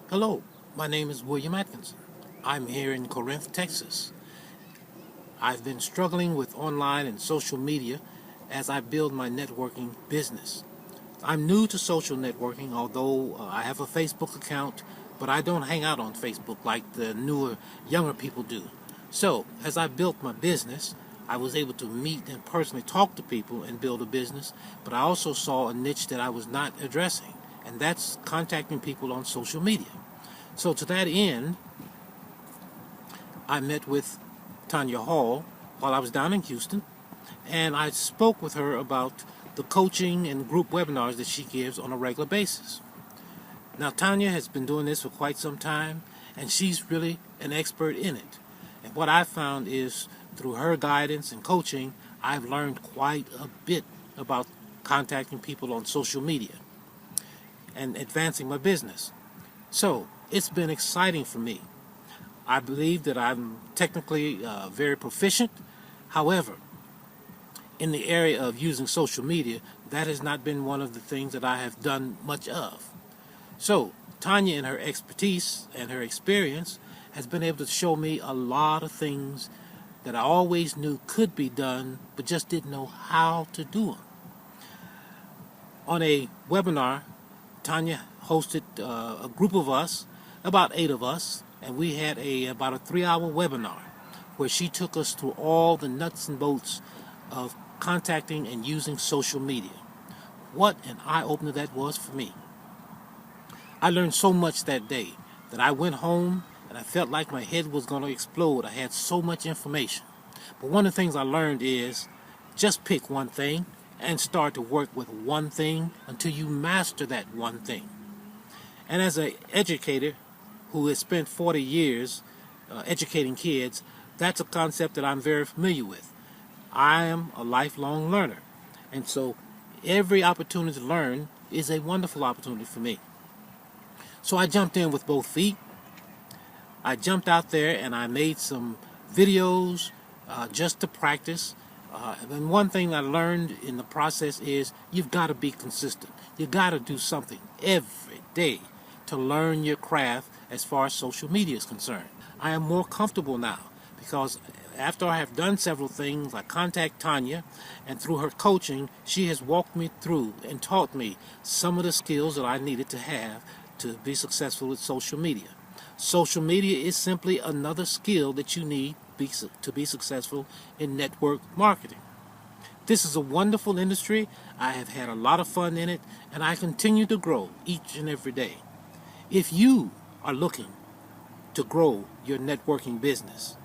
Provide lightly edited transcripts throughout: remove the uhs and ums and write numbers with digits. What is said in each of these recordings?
Hello, my name is William Atkinson. I'm here in Corinth, Texas. I've been struggling with online and social media as I build my networking business. I'm new to social networking, although I have a Facebook account, but I don't hang out on Facebook like the newer, younger people do. So, as I built my business, I was able to meet and personally talk to people and build a business, but I also saw a niche that I was not addressing, and that's contacting people on social media. So to that end, I met with Tonya Hall while I was down in Houston, and I spoke with her about the coaching and group webinars that she gives on a regular basis. Now, Tonya has been doing this for quite some time, and she's really an expert in it. And what I found is, through her guidance and coaching, I've learned quite a bit about contacting people on social media and advancing my business. So, it's been exciting for me. I believe that I'm technically very proficient. However, in the area of using social media, that has not been one of the things that I have done much of. So, Tonya, in her expertise and her experience, has been able to show me a lot of things that I always knew could be done, but just didn't know how to do them. On a webinar, Tonya hosted a group of us, about 8 of us, and we had about a 3-hour webinar where she took us through all the nuts and bolts of contacting and using social media. What an eye-opener that was for me. I learned so much that day that I went home and I felt like my head was going to explode. I had so much information. But one of the things I learned is just pick one thing and start to work with one thing until you master that one thing. And as an educator who has spent 40 years educating kids, that's a concept that I'm very familiar with. I am a lifelong learner. And so every opportunity to learn is a wonderful opportunity for me. So I jumped in with both feet. I jumped out there and I made some videos just to practice. And one thing I learned in the process is you've got to be consistent. You've got to do something every day to learn your craft as far as social media is concerned. I am more comfortable now because after I have done several things, I contact Tonya, and through her coaching, she has walked me through and taught me some of the skills that I needed to have to be successful with social media. Social media is simply another skill that you need to be successful in network marketing. This is a wonderful industry. I have had a lot of fun in it, and I continue to grow each and every day. If you are looking to grow your networking business,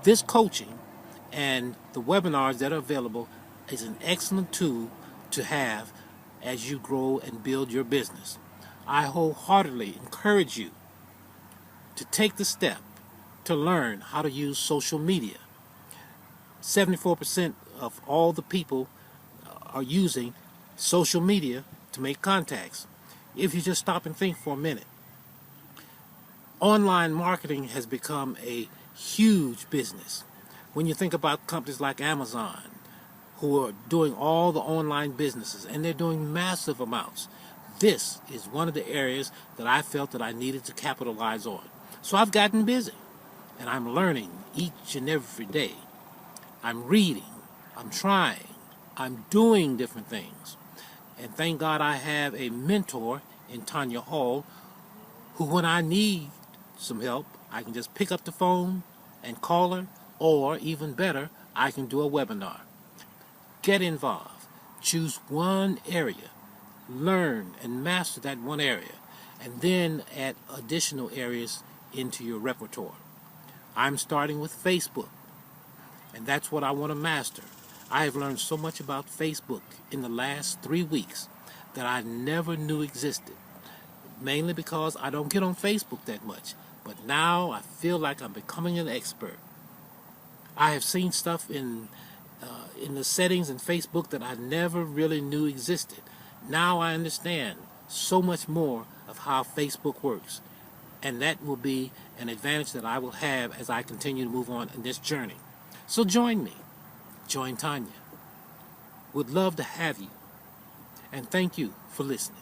this coaching and the webinars that are available is an excellent tool to have as you grow and build your business. I wholeheartedly encourage you to take the step to learn how to use social media. 74% of all the people are using social media to make contacts. If you just stop and think for a minute, online marketing has become a huge business. When you think about companies like Amazon, who are doing all the online businesses, and they're doing massive amounts, this is one of the areas that I felt that I needed to capitalize on. So I've gotten busy, and I'm learning each and every day. I'm reading, I'm trying, I'm doing different things. And thank God I have a mentor in Tonya Hall, who when I need some help, I can just pick up the phone and call her, or even better, I can do a webinar. Get involved. Choose one area. Learn and master that one area, and then add additional areas into your repertoire. I'm starting with Facebook, and that's what I want to master. I have learned so much about Facebook in the last 3 weeks that I never knew existed, mainly because I don't get on Facebook that much. But now I feel like I'm becoming an expert. I have seen stuff in the settings in Facebook that I never really knew existed. Now I understand so much more of how Facebook works. And that will be an advantage that I will have as I continue to move on in this journey. So join me. Join Tonya. Would love to have you. And thank you for listening.